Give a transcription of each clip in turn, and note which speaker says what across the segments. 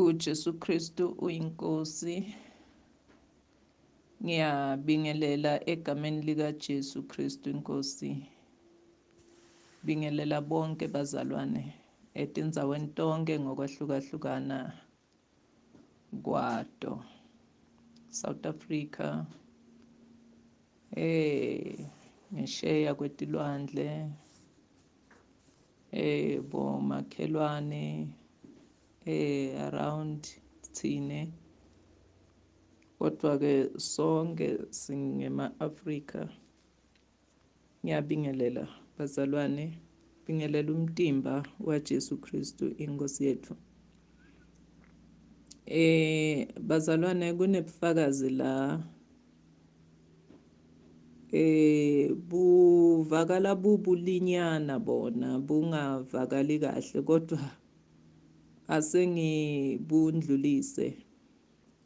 Speaker 1: uJesu Kristu uyinkosi. Ngiyabingelela egameni likaJesu Kristu inkosi. Bingelela bonke bazalwane etindzaweni tonke ngokwahlukahlukana kwato. South Africa, ngesheya kwetilwandle, bomakhelwane, around thine. Kodwa-ke sonke singema-Afrika. Ngiyabingelela bazalwane, bingelela umtimba waJesu Kristu inkosi yethu. Bazalwane, kunebufakazi la buvakala bubulinyana bona bungavakali kahle, kodwa asengibundlulise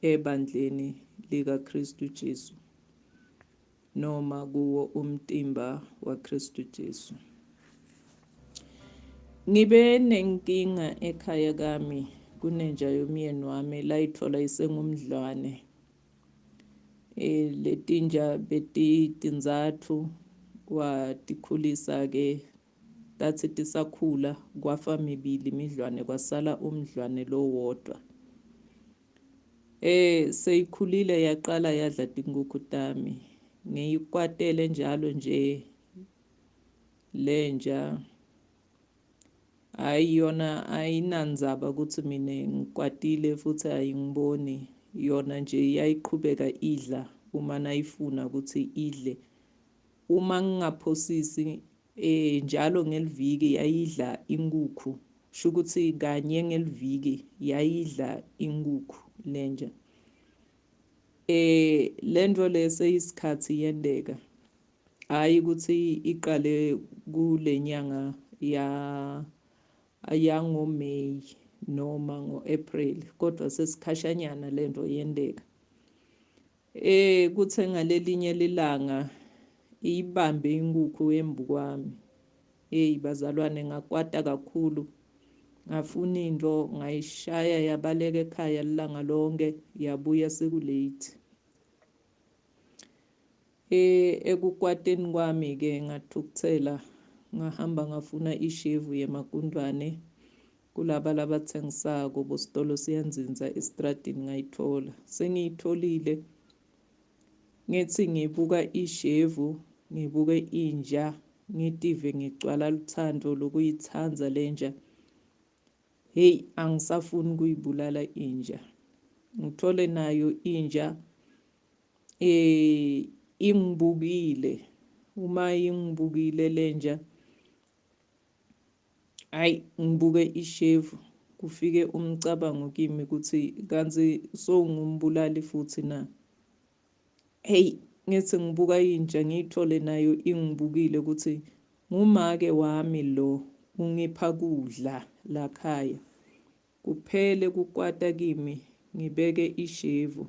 Speaker 1: ebandleni likaKristu Jesu noma kuwo umtimba waKristu Jesu. Ngibe nenkinga ekhaya kami, kunenja yomyeni wami layithola isengumdlwane. Letinja betitinzathu watikhulisa-ke, tathi tisakhula kwafa mibili imidlwane, kwasala umdlwane lo wodwa. Seyikhulile yaqala yadla tinkukhu tami. Ngiyikwatele njalo nje lenja. Hhayi yona ayinandzaba ukuthi mina ngikwatile futhi ayingiboni. Yona nje iyayiqhubeka idla uma nayifuna ukuthi idle. Uma ngingaphosisi njalo ngeliviki yayidla inkukhu. Sho ukuthi kanye ngeliviki yayidla inkukhu lenja. Lento le seyisikhathi yendeka. Hhayi ukuthi iqale kule nyanga yangoMeyi noma ngo-April, kodwa sesikhashanyana lento yendeka. Kuthe ngalelinye lilanga ibambe inkukhu yembu kwami. Bazalwane, ngakwata kakhulu, ngafuna into ngayishaya yabaleka ekhaya ilanga lonke, yabuya sekulate. Ekukwateni kwami-ke ngathukuthela, ngahamba ngafuna ishevu yemakundwane kulaba labathengisako bositolo siyanzinza estradini, ngayithola. Sengiyitholile, ngithi ngibuka ishevu, ngibuke inja, ngitive ngigcwala luthando lokuyithanza lenja. Angisafuni ukuyibulala inja. Ngithole nayo inja ingibukile. Uma ingibukile lenja, ngibuke ishevu, kufike umcabango kimi ukuthi kanzi sowungumbulali futhi na. Ngithi ngibuka inja ngiyithole nayo ingibukile ukuthi ngumake wami lo, ungipha kudla lakhaya. Kuphele kukwata kimi, ngibeke ishevu.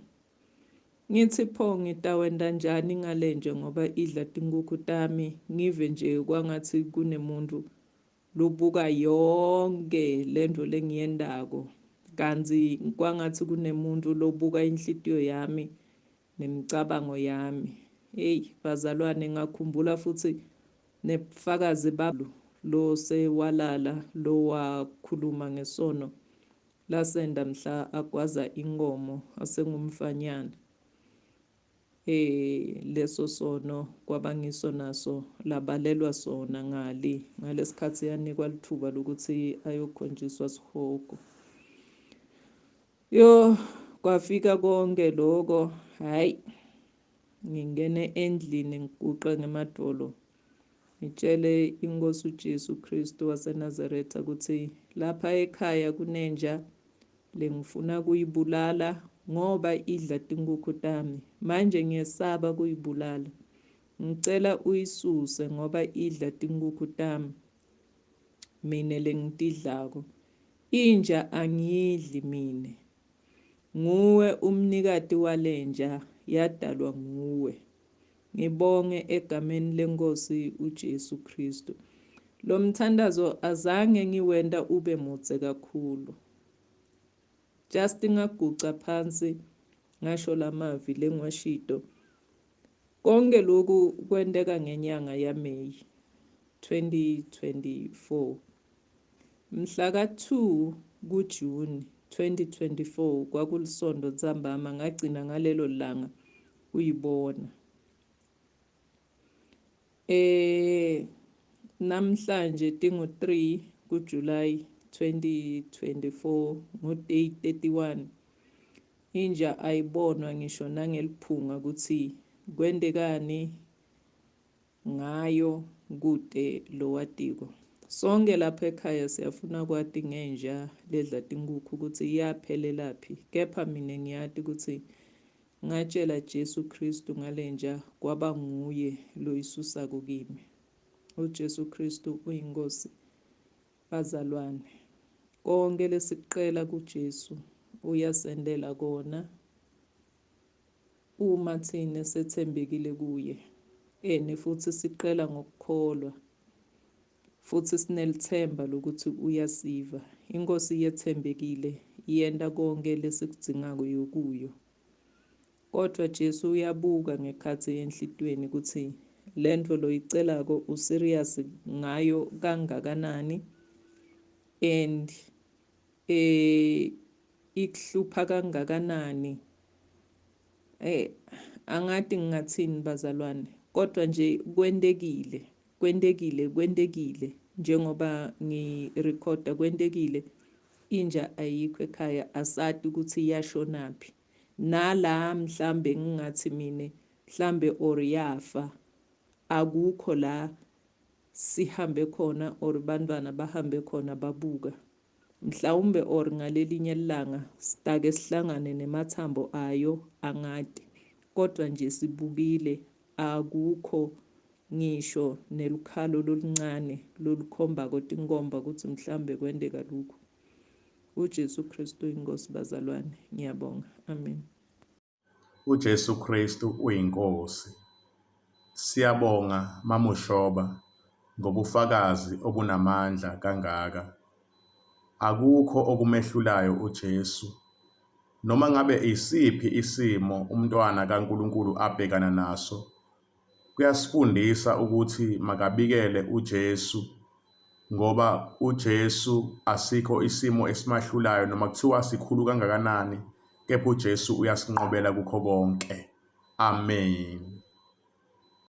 Speaker 1: Ngithi pho ngitawenta njani ngalenja ngoba idla tinkukhu tami. Ngive nje kwangathi kunemuntu lobuka yonke lento lengiyendako. Kanzi kwangathi kunemuntu lobuka inhlitiyo yami nemicabango yami. Bazalwane, ngakhumbula futhi nebufakazi lo sewalala, lo wakhuluma ngesono lasenda mhla agwaza inkomo asengumfanyana. Leso sono kwabangiso naso labalelwa sona ngalesikhathi yanikwa lithuba lokuthi ayokhonjiswa sihogo. Kwafika konke loko, ngingene endlini ngiguqe ngemadolo. Ngitshele inkosi uJesu Kristu waseNazaretha ukuthi lapha ekhaya kunenja lengifuna kuyibulala ngoba idla tinkukhu tami. Manje ngiyesaba kuyibulala. Ngicela uyisuse ngoba idla tinkukhu tami, mina lengitidlako. Inja angiyidli mina. Nguwe umnikati walenja, yadalwa nguwe. Ngibonge egameni lenkosi uJesu Kristu. Lo mthandazo azange ngiwenda ube mude kakhulu. just ngaguca phansi ngasho lamavi lengwashido. Konke lokhu kwenteka ngenyanga yaMeyi 2024. Mhla ka-2 kuJuni 2024 kwakulisonto ntambama, ngagcina ngalelo langa uyibona. Namhlanje tingu-3 kuJulayi 2024 ngo-day 31. Inja ayibonwa ngisho nangeliphunga ukuthi kwendekani ngayo kude lo watiko. Sonke lapha ekhaya siyafuna kwati ngenja ledla tinkukhu ukuthi iyaphelelaphi, kepha mina ngiyati ukuthi ngatshela Jesu Kristu ngalenja kwaba nguye lo isusako kimi. uJesu Kristu uyinkosi. Bazalwane, konke lesikuqela kuJesu uyasendela kona uma thina sethembekile kuye. Futhi siqela ngokukholwa, futhi sinelithemba lokuthi uyasiva. Inkosi yethembekile, yenta konke lesikudingako yokuyo. Kodwa Jesu uyabuka ngekhatsi enhlitweni ukuthi lento loyicelako userious ngayo kangakanani, and ikuhlupha kangakanani. Angati ngingathini bazalwane, kodwa nje kwentekile njengoba ngirecorda kwentekile. Inja ayikho ekhaya, asati ukuthi iyashonaphi. Nala mhlambe ngingathi mine mhlambe or yafa, akukho la sihambe khona or bantwana bahambe khona babuka. Mhlawumbe or ngalelinye ilanga sitake sihlangane nemathambo ayo, angati. Kodwa nje sibukile, akukho ngisho nelukhalo loluncane lolukhombako tinkomba ukuthi mhlambe kwenteka lokhu. uJesu Kristu inkosi bazalwane, ngiyabonga. Amen.
Speaker 2: uJesu Kristu uyinkosi. Siyabonga Mama uShoba ngobufakazi obunamandla kangaka. Akukho okumehlulayo uJesu. Noma ngabe isiphi isimo umntwana kaNkulunkulu abhekana naso, kuyasifundisa ukuthi makabikele uJesu, ngoba uJesu asikho isimo esimahlulayo. Noma kuthiwa sikhulu kangakanani, kepha uJesu uyasinqobela kukho konke. Amen.